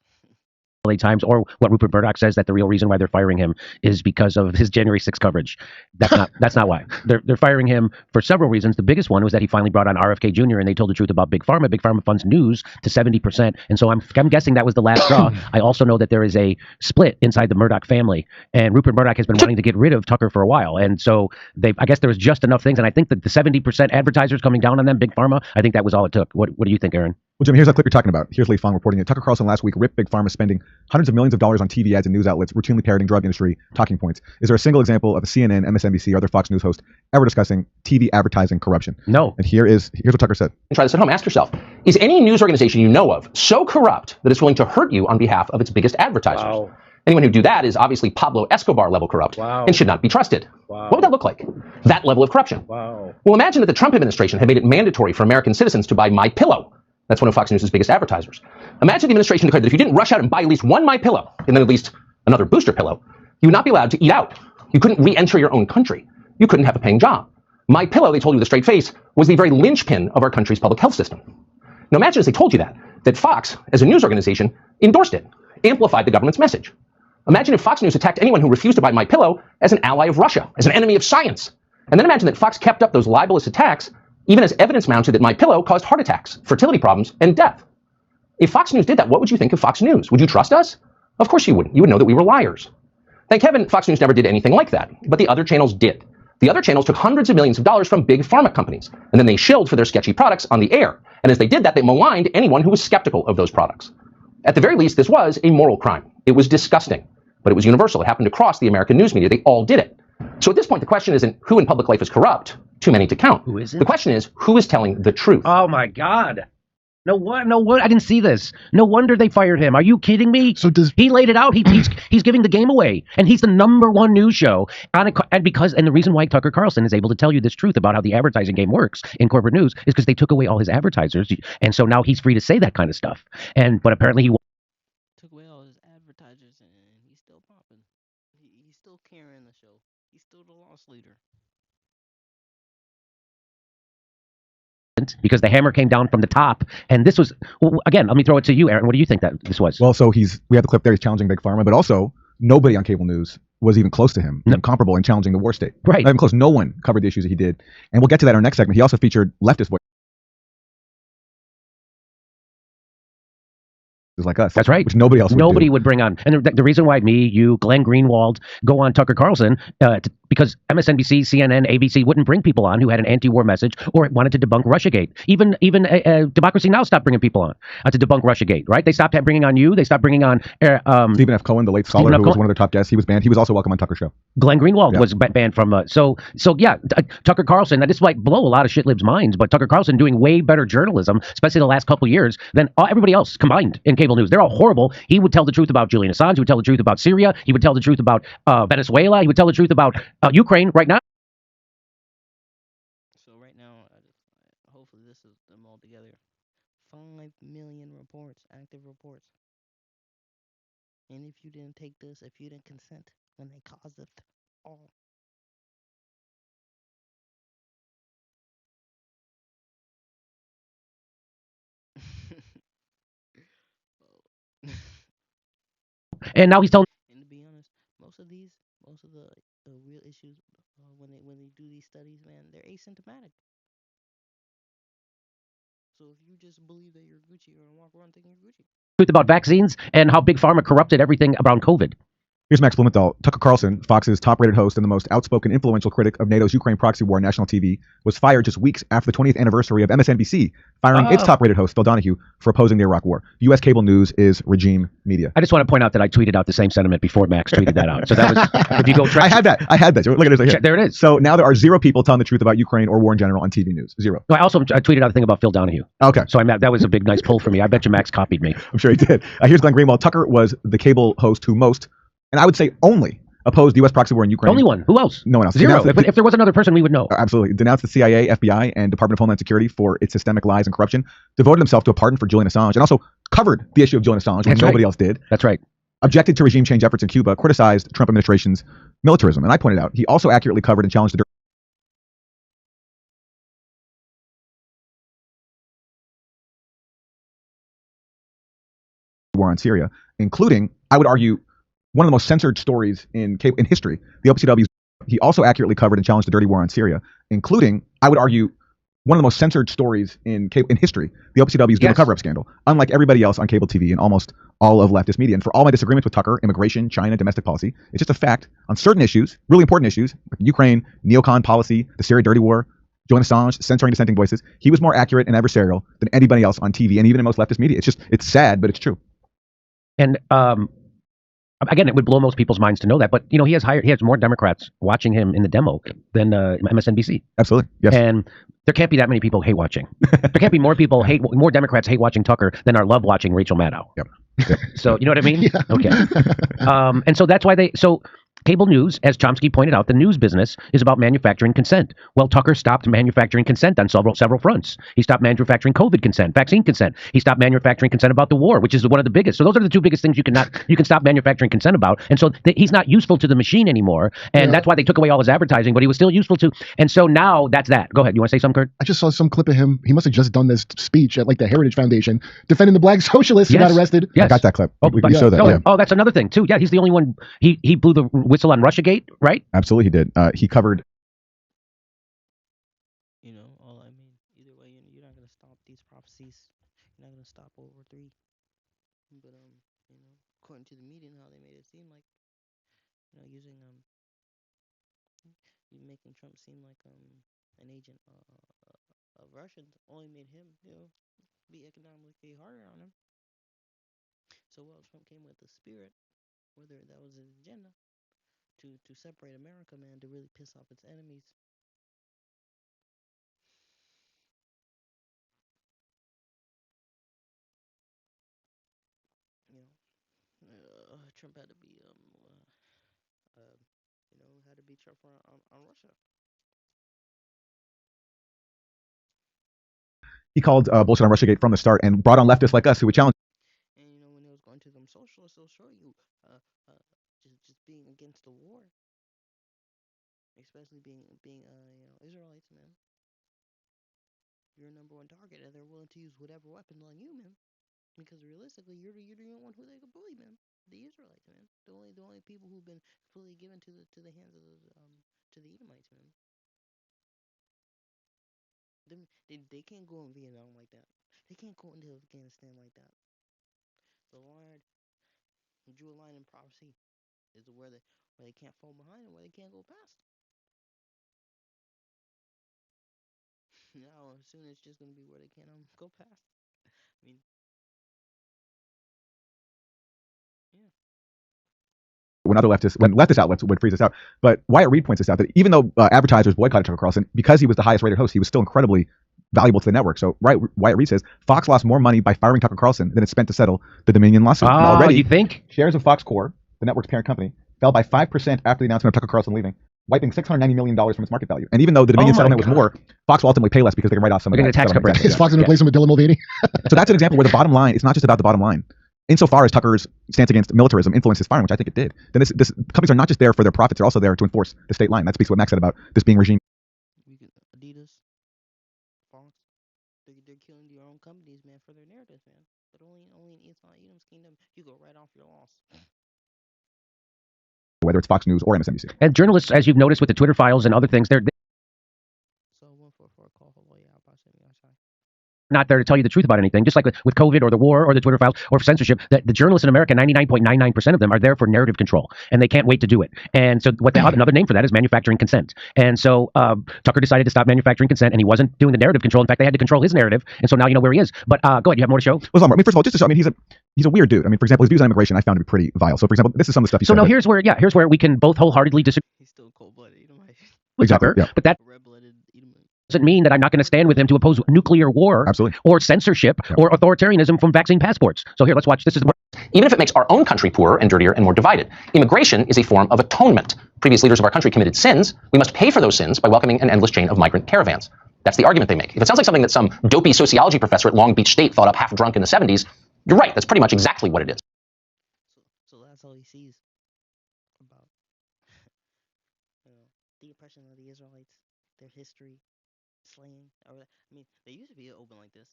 Speaker 6: LA Times, or what Rupert Murdoch says, that the real reason why they're firing him is because of his January 6th coverage. That's not why. They're firing him for several reasons. The biggest one was that he finally brought on RFK Jr. and they told the truth about Big Pharma. Big Pharma funds news to 70%. And so I'm guessing that was the last straw. I also know that there is a split inside the Murdoch family, and Rupert Murdoch has been wanting to get rid of Tucker for a while. And so I guess there was just enough things. And I think that the 70% advertisers coming down on them, Big Pharma, I think that was all it took. What do you think, Aaron?
Speaker 2: Well, Jim, here's that clip you're talking about. Here's Lee Fong reporting it. Tucker Carlson last week ripped Big Pharma spending hundreds of millions of dollars on TV ads and news outlets, routinely parroting drug industry talking points. Is there a single example of a CNN, MSNBC, or other Fox News host ever discussing TV advertising corruption?
Speaker 6: No.
Speaker 2: And here's what Tucker said.
Speaker 5: Try this at home. Ask yourself, is any news organization you know of so corrupt that it's willing to hurt you on behalf of its biggest advertisers?
Speaker 6: Wow.
Speaker 5: Anyone who do that is obviously Pablo Escobar level corrupt and should not be trusted.
Speaker 6: Wow.
Speaker 5: What would that look like? That level of corruption.
Speaker 6: Wow.
Speaker 5: Well, imagine that the Trump administration had made it mandatory for American citizens to buy MyPillow. That's one of Fox News' biggest advertisers. Imagine the administration declared that if you didn't rush out and buy at least one MyPillow and then at least another booster pillow, you would not be allowed to eat out. You couldn't re-enter your own country. You couldn't have a paying job. MyPillow, they told you with a straight face, was the very linchpin of our country's public health system. Now imagine as they told you that Fox, as a news organization, endorsed it, amplified the government's message. Imagine if Fox News attacked anyone who refused to buy MyPillow as an ally of Russia, as an enemy of science. And then imagine that Fox kept up those libelous attacks even as evidence mounted that MyPillow caused heart attacks, fertility problems, and death. If Fox News did that, what would you think of Fox News? Would you trust us? Of course you wouldn't. You would know that we were liars. Thank heaven Fox News never did anything like that, but the other channels did. The other channels took hundreds of millions of dollars from big pharma companies, and then they shilled for their sketchy products on the air. And as they did that, they maligned anyone who was skeptical of those products. At the very least, this was a moral crime. It was disgusting, but it was universal. It happened across the American news media. They all did it. So at this point, the question isn't who in public life is corrupt. Too many to count.
Speaker 6: Who is it?
Speaker 5: The question is, who is telling the truth?
Speaker 6: Oh my God. No one. I didn't see this. No wonder they fired him. Are you kidding me? So he laid it out? He's giving the game away, and he's the #1 news show on it. And the reason why Tucker Carlson is able to tell you this truth about how the advertising game works in corporate news is because they took away all his advertisers, and so now he's free to say that kind of stuff. But apparently he
Speaker 1: took away all his advertisers, and he's still popping. He's still carrying the show. He's still the loss leader.
Speaker 6: because the hammer came down from the top. And this was, again, let me throw it to you, Aaron. What do you think that this was?
Speaker 2: Well, so we have the clip there. He's challenging Big Pharma, but also nobody on cable news was even close to him, comparable in challenging the war state.
Speaker 6: Right.
Speaker 2: Not even close. No one covered the issues that he did. And we'll get to that in our next segment. He also featured leftist voices like us.
Speaker 6: That's right.
Speaker 2: Which nobody else would
Speaker 6: Nobody
Speaker 2: do.
Speaker 6: would bring on. And the reason why me, you, Glenn Greenwald go on Tucker Carlson, because MSNBC, CNN, ABC wouldn't bring people on who had an anti-war message or wanted to debunk Russiagate. Even Democracy Now! Stopped bringing people on to debunk Russiagate, right? They stopped bringing on you. They stopped bringing on
Speaker 2: Stephen F. Cohen, the late scholar who was one of their top guests. He was banned. He was also welcome on Tucker's show.
Speaker 6: Glenn Greenwald was banned from. Tucker Carlson. Now this might blow a lot of shitlibs' minds, but Tucker Carlson doing way better journalism, especially the last couple of years, than everybody else combined in cable news. They're all horrible. He would tell the truth about Julian Assange. He would tell the truth about Syria. He would tell the truth about Venezuela. He would tell the truth about Ukraine right now.
Speaker 1: So right now, hopefully this is them all together. 5 million reports, active reports. And if you didn't take this, if you didn't consent, when they caused it all.
Speaker 6: And now he's telling.
Speaker 1: And to be honest, most of the real issues when they do these studies, man, they're asymptomatic. So if you just believe that you're Gucci, you're gonna walk around thinking you're Gucci.
Speaker 6: Truth about vaccines and how Big Pharma corrupted everything around COVID.
Speaker 2: Here's Max Blumenthal. Tucker Carlson, Fox's top-rated host and the most outspoken, influential critic of NATO's Ukraine proxy war on national TV, was fired just weeks after the 20th anniversary of MSNBC, firing its top-rated host, Phil Donahue, for opposing the Iraq War. U.S. cable news is regime media.
Speaker 6: I just want to point out that I tweeted out the same sentiment before Max tweeted that out. So that was, if you go track.
Speaker 2: I had that. Look at it right here.
Speaker 6: There it is.
Speaker 2: So now there are 0 people telling the truth about Ukraine or war in general on TV news. 0.
Speaker 6: I tweeted out a thing about Phil Donahue.
Speaker 2: Okay.
Speaker 6: So that was a big, nice pull for me. I bet you Max copied me.
Speaker 2: I'm sure he did. Here's Glenn Greenwald. Tucker was the cable host who most, and I would say only, opposed the U.S. proxy war in Ukraine.
Speaker 6: Only one. Who else?
Speaker 2: No one else.
Speaker 6: 0. If there was another person, we would know.
Speaker 2: Absolutely. Denounced the CIA, FBI, and Department of Homeland Security for its systemic lies and corruption. Devoted himself to a pardon for Julian Assange, and also covered the issue of Julian Assange when nobody else did.
Speaker 6: That's right.
Speaker 2: Objected to regime change efforts in Cuba. Criticized Trump administration's militarism. And I pointed out, he also accurately covered and challenged the war on Syria, including, I would argue, one of the most censored stories in history. The OPCW. He also accurately covered and challenged the dirty war on Syria, including, I would argue, one of the most censored stories in history. The OPCW's Gable cover-up scandal. Unlike everybody else on cable TV and almost all of leftist media. And for all my disagreements with Tucker, immigration, China, domestic policy, it's just a fact on certain issues, really important issues, like Ukraine, neocon policy, the Syria dirty war, Julian Assange censoring dissenting voices. He was more accurate and adversarial than anybody else on TV and even in most leftist media. It's sad, but it's true.
Speaker 6: And again, it would blow most people's minds to know that, but he has more Democrats watching him in the demo than MSNBC.
Speaker 2: Absolutely, yes.
Speaker 6: And there can't be that many people hate watching. There can't be more Democrats hate watching Tucker than are love watching Rachel Maddow.
Speaker 2: Yep.
Speaker 6: So you know what I mean?
Speaker 9: Yeah.
Speaker 6: Okay. And so that's why cable news, as Chomsky pointed out, the news business is about manufacturing consent. Well, Tucker stopped manufacturing consent on several fronts. He stopped manufacturing COVID consent, vaccine consent. He stopped manufacturing consent about the war, which is one of the biggest. So those are the two biggest things you can stop manufacturing consent about. And so he's not useful to the machine anymore. And that's why they took away all his advertising, but he was still useful to. And so now that's that. Go ahead. You want to say something, Kurt?
Speaker 20: I just saw some clip of him. He must have just done this speech at like the Heritage Foundation defending the black socialists who got arrested.
Speaker 2: I got that clip. We can show that. Yeah.
Speaker 6: Oh, that's another thing too. Yeah, he's the only one. He blew the whistle on Russiagate, right?
Speaker 2: Absolutely, he did. He covered.
Speaker 1: Either way, you're not gonna stop these prophecies. You're not gonna stop World War III. But according to the media, how they made it seem like, using making Trump seem like an agent of Russians only made him, be economically harder on him. So Trump came with the spirit, whether that was his agenda, to separate America, man, to really piss off its enemies. Trump had to be Trump on Russia.
Speaker 2: He called bullshit on Russiagate from the start and brought on leftists like us who would challenge.
Speaker 1: And when it was going to them socialists, they'll show you just being against the war, especially being Israelites, man. You're number one target, and they're willing to use whatever weapon on you, man. Because realistically, you're the only one who they could bully, man. The Israelites, man. The only people who've been fully given to the hands of to the Edomites, man. They can't go in Vietnam like that. They can't go into Afghanistan like that. The Lord drew a line in prophecy is where they can't fall behind and where they can't go past. Now, soon it's just gonna be where they can't go past. Yeah.
Speaker 2: When leftist outlets would freeze this out. But Wyatt Reed points this out, that even though advertisers boycotted Tucker Carlson, because he was the highest rated host, he was still incredibly valuable to the network. So Wyatt Reed says Fox lost more money by firing Tucker Carlson than it spent to settle the Dominion lawsuit. Already,
Speaker 6: you think?
Speaker 2: Shares of Fox Corp, the network's parent company, fell by 5% after the announcement of Tucker Carlson leaving, wiping $690 million from its market value. And even though the Dominion settlement was more, Fox will ultimately pay less because they can write off some of the
Speaker 6: tax cut bracket.
Speaker 20: Is Fox going to replace him with Dylan Mulvaney?
Speaker 2: So that's an example where the bottom line, it's not just about the bottom line. Insofar as Tucker's stance against militarism influenced his firing, which I think it did, then this companies are not just there for their profits, they're also there to enforce the state line. That speaks to what Max said about this being regime.
Speaker 1: Adidas, Fox, they're killing their own companies, man, for their narratives, man. But only in Edom's kingdom, you go right off your loss.
Speaker 2: Whether it's Fox News or MSNBC.
Speaker 6: And journalists, as you've noticed with the Twitter files and other things, they're not there to tell you the truth about anything. Just like with COVID or the war or the Twitter files or censorship, that the journalists in America, 99.99% of them are there for narrative control, and they can't wait to do it. And so another name for that is manufacturing consent. And so Tucker decided to stop manufacturing consent, and he wasn't doing the narrative control. In fact, they had to control his narrative. And so now you know where he is. But go ahead, you have more to show?
Speaker 2: Well, first of all, just to show, he's a weird dude. For example, his views on immigration I found to be pretty vile. So, for example, this is some of the stuff he said.
Speaker 6: So now here's where we can both wholeheartedly disagree.
Speaker 1: He's still cold-blooded,
Speaker 2: Exactly. Yeah.
Speaker 6: But that doesn't mean that I'm not going to stand with him to oppose nuclear war or censorship or authoritarianism from vaccine passports. So here, let's watch. This is
Speaker 5: even if it makes our own country poorer and dirtier and more divided. Immigration is a form of atonement. Previous leaders of our country committed sins. We must pay for those sins by welcoming an endless chain of migrant caravans. That's the argument they make. If it sounds like something that some dopey sociology professor at Long Beach State thought up half drunk in the 70s, you're right. That's pretty much exactly what it is.
Speaker 1: So that's all he sees about the oppression of the Israelites, their history, slaying. They used to be open like this.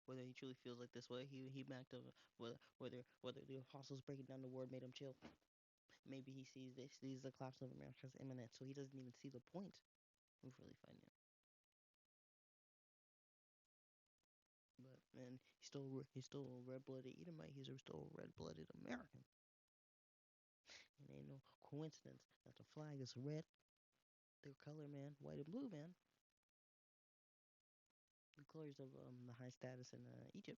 Speaker 1: Whether he truly feels like this way, he backed up. Whether the apostles breaking down the word made him chill. Maybe he sees the collapse of America as imminent, so he doesn't even see the point of really fighting it. But man, he's still a red-blooded Edomite. He's still a red-blooded American. And ain't no coincidence that the flag is red. Their color, man, white and blue, man. declares of the high status in Egypt.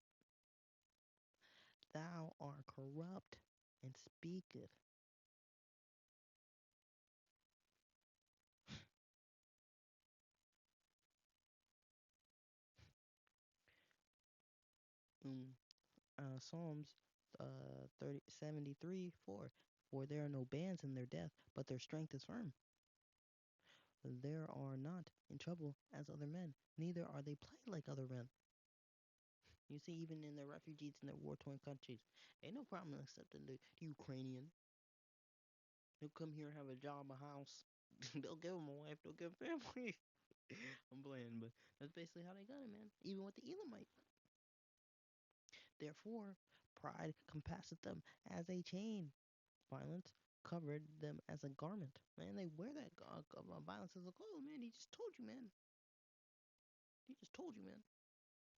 Speaker 1: Thou art corrupt and speaketh. Mm, Psalms 73:4. For there are no bands in their death, but their strength is firm. There are not in trouble as other men, neither are they plagued like other men. You see, even in their refugees in their war-torn countries, ain't no problem accepting the Ukrainian. They'll come here, have a job, a house. They'll give them a wife, they'll give them family. I'm playing, but that's basically how they got it, man. Even with the Elamite. Therefore, pride compasseth them as a chain. Violence covered them as a garment. Man, they wear that violence as a clothes, man. He just told you, man. He just told you, man.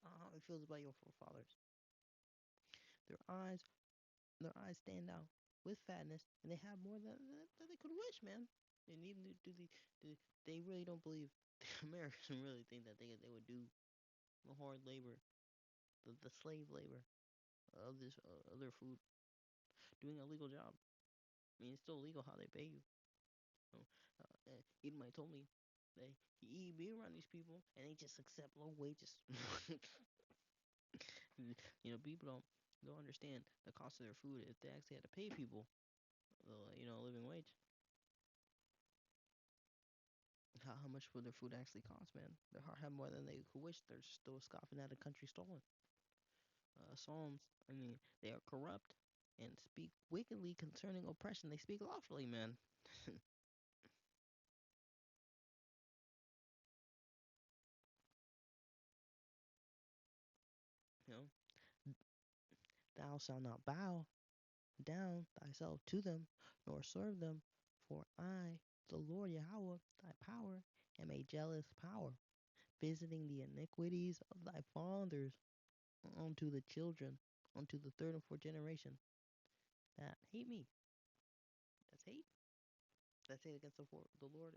Speaker 1: How it feels about your forefathers. Their eyes, their eyes stand out with fatness, and they have more than they could wish, man. And even they really don't believe the Americans really think that they would do the hard labor, the slave labor of this of their food, doing a legal job. I mean, it's still legal how they pay you. Edomite told me he be around these people and they just accept low wages. People don't understand the cost of their food. If they actually had to pay people, living wage, how much would their food actually cost, man? They have more than they could wish. They're still scoffing at a country stolen. Psalms, I mean, they are corrupt and speak wickedly concerning oppression. They speak lawfully, man. you know, thou shalt not bow down thyself to them, nor serve them, for I, the Lord Yahweh, thy power, am a jealous power, visiting the iniquities of thy fathers unto the children, unto the third and fourth generation that hate me. That's hate. That's hate against the Lord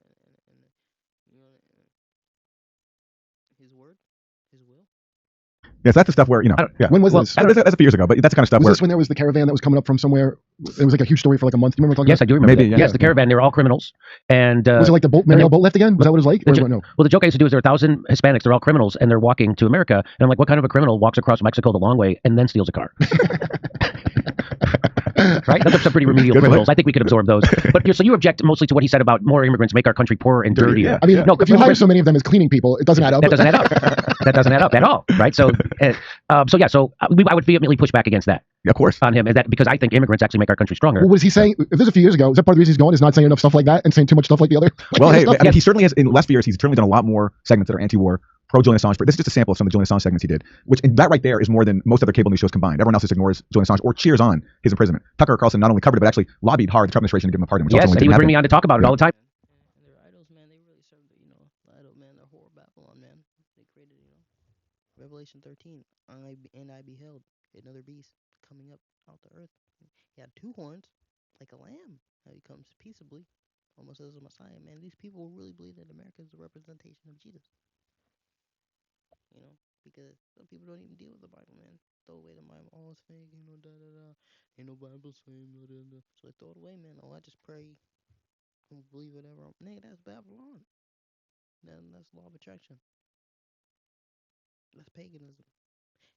Speaker 1: and His word, His will.
Speaker 2: Yes, that's the stuff where, yeah.
Speaker 20: When was this?
Speaker 2: That's a few years ago, but that's the kind of stuff
Speaker 20: Was
Speaker 2: where.
Speaker 20: this when there was the caravan that was coming up from somewhere? It was like a huge story for like a month. Do you remember talking
Speaker 6: Yes,
Speaker 20: about?
Speaker 6: I do remember.
Speaker 2: Maybe,
Speaker 6: that.
Speaker 2: yeah.
Speaker 6: Yes, the caravan, they were all criminals. And
Speaker 20: Was it like the Mariel boat lift again? Was that what it was like? No.
Speaker 6: Well, the joke I used to do is there are 1,000 Hispanics, they're all criminals, and they're walking to America. And I'm like, what kind of a criminal walks across Mexico the long way and then steals a car? Right? Those are some pretty remedial criminals. I think we could absorb those. But so you object mostly to what he said about more immigrants make our country poorer and dirtier.
Speaker 20: Yeah. I mean, if you hire so many of them as cleaning people, it doesn't add up.
Speaker 6: That doesn't add up. That doesn't add up at all, right? So, I would vehemently push back against that.
Speaker 2: Yeah, of course.
Speaker 6: On him, is that because I think immigrants actually make our country stronger.
Speaker 20: What was he saying? If this is a few years ago, is that part of the reason he's going? Is not saying enough stuff like that and saying too much stuff like the other?
Speaker 2: Well, hey, I mean, he certainly has, in the last few years, he's certainly done a lot more segments that are anti-war, pro-Julian Assange. This is just a sample of some of the Julian Assange segments he did, which that right there is more than most other cable news shows combined. Everyone else just ignores Julian Assange or cheers on his imprisonment. Tucker Carlson not only covered it, but actually lobbied hard the Trump administration to give him a pardon. Which
Speaker 6: yes, and he would bring me on to talk about it all the time.
Speaker 1: And their idols, man, they really serve the idol, man, the whore Babylon, man. They created, Revelation 13. I beheld another beast coming up out the earth. He had two horns, like a lamb. He comes peaceably, almost as a Messiah. Man, these people really believe that America is the representation of Jesus. Because some people don't even deal with the Bible, man. Throw away the Bible. Oh, it's fake, Ain't no Bible saying, So they throw it away, man. Oh, I just pray. Don't believe whatever. Nigga, that's Babylon. That's law of attraction. That's paganism.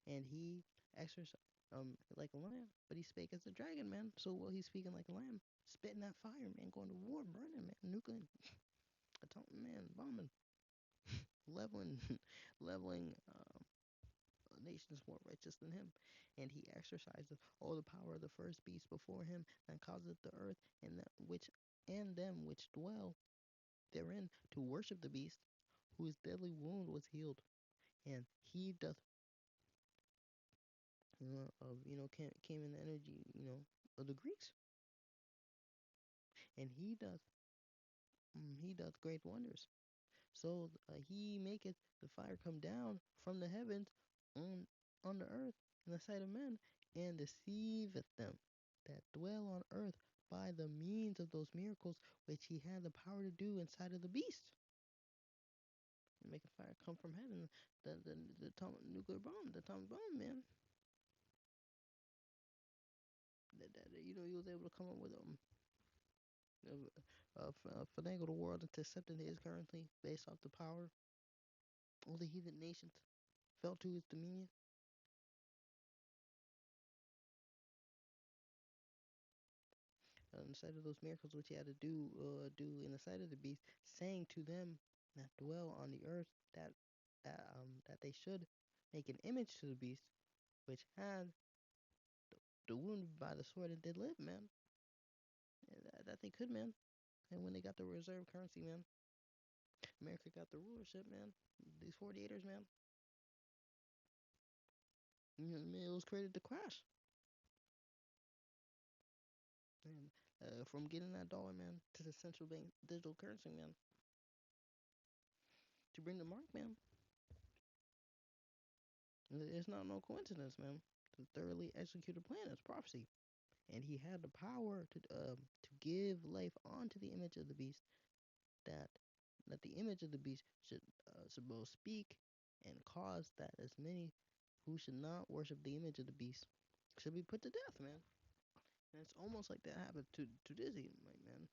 Speaker 1: And he exercised like a lamb, but he spake as a dragon, man. So he's speaking like a lamb, spitting that fire, man, going to war, burning, man, nuclear, atomic, man, bombing, leveling, leveling nations more righteous than him. And he exerciseth all the power of the first beast before him, and causeth the earth and them which dwell therein to worship the beast, whose deadly wound was healed. And he doth came in the energy, of the Greeks. And he doth great wonders. So he maketh the fire come down from the heavens on the earth in the sight of men, and deceiveth them that dwell on earth by the means of those miracles which he had the power to do inside of the beast. making fire come from heaven. The nuclear bomb, the atomic bomb, man. He was able to come up with finagle the world into accepting his currency based off the power all the heathen nations fell to his dominion. In the sight of those miracles which he had to do in the sight of the beast, saying to them that dwell on the earth that they should make an image to the beast, which had the wound by the sword and did live, man. And that they could, man. And when they got the reserve currency, man, America got the rulership, man. These 48ers, man. It was created to crash. And from getting that dollar, man, to the central bank digital currency, man, to bring the mark, man. It's not no coincidence, man. The thoroughly executed plan is prophecy, and he had the power to give life onto the image of the beast, that the image of the beast should both speak and cause that as many who should not worship the image of the beast should be put to death, man. And it's almost like that happened to Dizzy, man.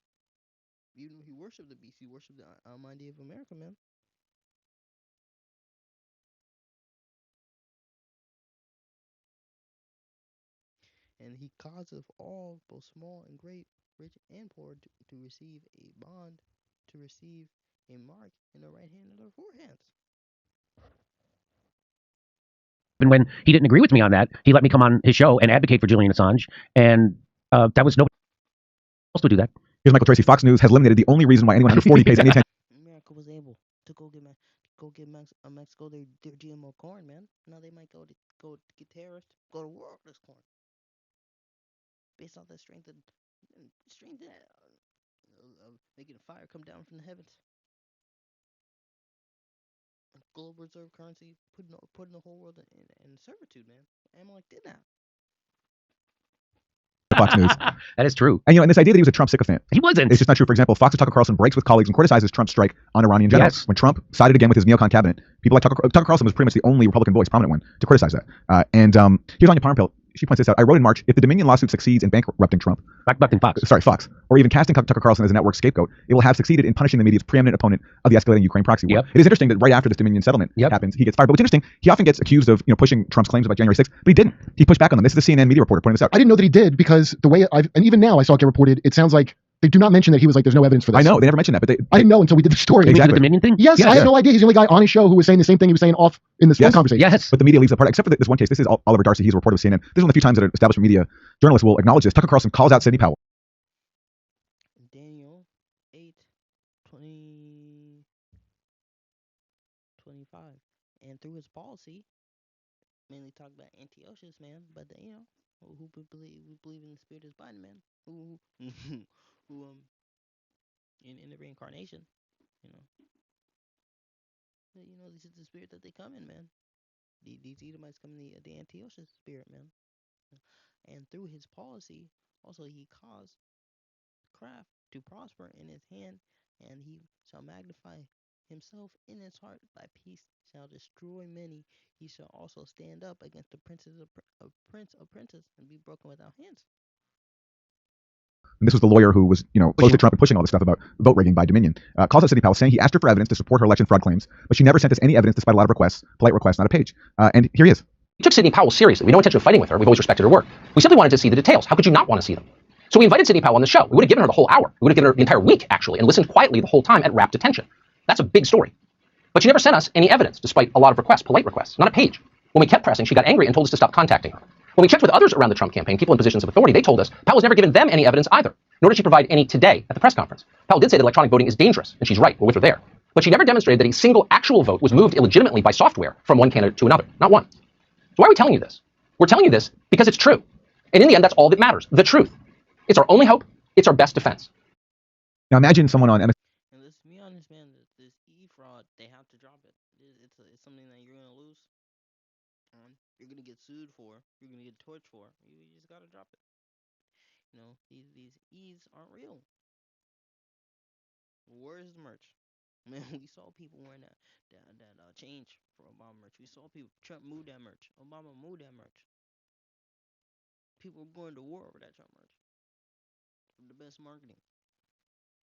Speaker 1: Even though he worshipped the beast, he worshipped the Almighty of America, man. And he causeth all, both small and great, rich and poor, to receive a bond, to receive a mark in the right hand of their forehands.
Speaker 6: And when he didn't agree with me on that, he let me come on his show and advocate for Julian Assange, and that was nobody else would do that.
Speaker 2: Here's Michael Tracy. Fox News has eliminated the only reason why anyone under 40 pays any attention.
Speaker 1: America was able to go get Mexico their GMO corn, man. Now they might go get terrorists, go to war over this corn, based off the strength of making fire come down from the heavens. Global reserve currency, putting the whole world in servitude, man. Amalek did that.
Speaker 2: Fox News.
Speaker 6: That is true.
Speaker 2: And this idea that he was a Trump sycophant.
Speaker 6: He wasn't.
Speaker 2: It's just not true. For example, Fox's Tucker Carlson breaks with colleagues and criticizes Trump's strike on Iranian generals.
Speaker 6: Yes.
Speaker 2: When Trump sided again with his neocon cabinet, people like Tucker Carlson was pretty much the only Republican voice, prominent one, to criticize that. Here's Anya Parmpill. She points this out. I wrote in March, if the Dominion lawsuit succeeds in bankrupting Trump, Fox, or even casting Tucker Carlson as a network scapegoat, it will have succeeded in punishing the media's preeminent opponent of the escalating Ukraine proxy war. It is interesting that right after this Dominion settlement happens, he gets fired. But what's interesting, he often gets accused of pushing Trump's claims about January 6th, but he didn't. He pushed back on them. This is a CNN media reporter pointing this out.
Speaker 20: I didn't know that he did, because the way and even now I saw it get reported, it sounds like they do not mention that he was like, there's no evidence for this.
Speaker 2: I know, they never mentioned that, but
Speaker 20: I didn't know until we did the story.
Speaker 2: Exactly.
Speaker 6: The Dominion thing?
Speaker 20: Yes, I had no idea. He's the only guy on his show who was saying the same thing he was saying off in this phone conversation.
Speaker 6: Yes.
Speaker 2: But the media leaves that part, except for this one case. This is Oliver Darcy. He's a reporter with CNN. This is one of the few times that an establishment media journalist will acknowledge this. Tucker Carlson calls out Sidney Powell.
Speaker 1: Daniel 8:20, 25. And through his policy, mainly talk about Antiochus, man, but who believe in the spirit is Biden, man, who in the reincarnation, this is the spirit that they come in, man. These Edomites come in the Antiochus spirit, man. And through his policy, also he caused craft to prosper in his hand, and he shall magnify himself in his heart. By peace shall destroy many. He shall also stand up against the prince of princes and be broken without hands.
Speaker 2: And this was the lawyer who was, close to Trump and pushing all this stuff about vote rigging by Dominion. Calls out Sidney Powell, saying he asked her for evidence to support her election fraud claims, but she never sent us any evidence despite a lot of requests, polite requests, not a page. And here he is.
Speaker 5: We took Sidney Powell seriously. We had no intention of fighting with her. We've always respected her work. We simply wanted to see the details. How could you not want to see them? So we invited Sidney Powell on the show. We would have given her the whole hour. We would have given her the entire week, actually, and listened quietly the whole time at rapt attention. That's a big story. But she never sent us any evidence, despite a lot of requests, polite requests, not a page. When we kept pressing, she got angry and told us to stop contacting her. When we checked with others around the Trump campaign, people in positions of authority, they told us Powell's never given them any evidence either, nor did she provide any today at the press conference. Powell did say that electronic voting is dangerous, and she's right, we're with her there. But she never demonstrated that a single actual vote was moved illegitimately by software from one candidate to another, not one. So why are we telling you this? We're telling you this because it's true. And in the end, that's all that matters, the truth. It's our only hope, it's our best defense.
Speaker 2: Now imagine someone on MS.
Speaker 1: And let's be honest, man, this e-fraud, they have to drop it. It's something that you're going to lose. You're going to get sued for. You're going to get torched for. You just got to drop it. These E's aren't real. Where's the merch? Man, we saw people wearing that change for Obama merch. We saw people Trump move that merch. Obama moved that merch. People were going to war over that Trump merch. The best marketing.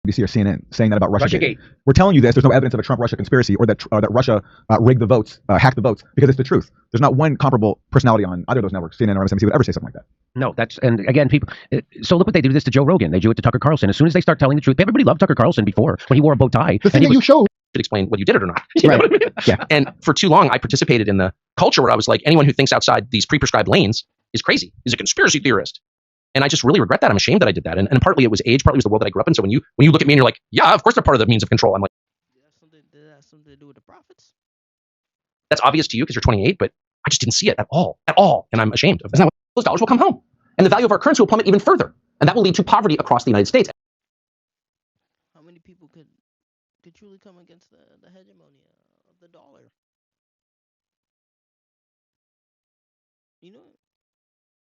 Speaker 2: BBC or CNN saying that about
Speaker 6: Russiagate.
Speaker 2: We're telling you this. There's no evidence of a Trump-Russia conspiracy or that Russia rigged the votes, hacked the votes, because it's the truth. There's not one comparable personality on either of those networks, CNN or MSNBC, would ever say something like that.
Speaker 6: No, and again, people. So look what they do this to Joe Rogan. They do it to Tucker Carlson. As soon as they start telling the truth, everybody loved Tucker Carlson before when he wore a bow tie.
Speaker 20: The thing that you showed
Speaker 5: should explain whether you did it or not. You know what I mean?
Speaker 6: Yeah.
Speaker 5: And for too long, I participated in the culture where I was like, anyone who thinks outside these pre-prescribed lanes is crazy, is a conspiracy theorist. And I just really regret that. I'm ashamed that I did that. And partly it was age, partly it was the world that I grew up in. So when you look at me and you're like, yeah, of course they're part of the means of control. I'm like,
Speaker 1: Did that have something to do with the prophets?
Speaker 5: that's obvious to you because you're 28, but I just didn't see it at all. And I'm ashamed of it. Those dollars will come home. And the value of our currency will plummet even further. And that will lead to poverty across the United States.
Speaker 1: How many people could truly come against the hegemony of the dollar? You know,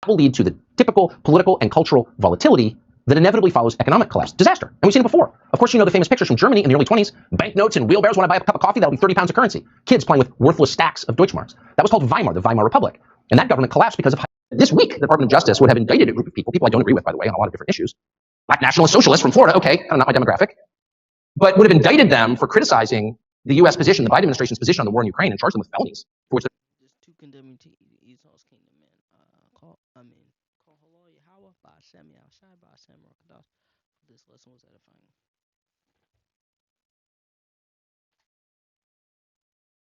Speaker 5: That will lead to the typical political and cultural volatility that inevitably follows economic collapse. Disaster. And we've seen it before. Of course, you know the famous pictures from Germany in the early 20s. Banknotes and wheelbarrows. When I buy a cup of coffee, that'll be 30 pounds of currency. Kids playing with worthless stacks of Deutschmarks. That was called Weimar, the Weimar Republic. And that government collapsed because of this week, the Department of Justice would have indicted a group of people I don't agree with, by the way, on a lot of different issues. Black nationalist socialists from Florida, okay, kind of not my demographic, but would have indicted them for criticizing the U.S. position, the Biden administration's position on the war in Ukraine, and charged them with felonies. For which
Speaker 1: there's two condemning to Esau's kingdom, man. Call halal Yahawah, BAHASHAM YAHAWASHI, BAHASHAM YAHAWASHI. This lesson was edifying.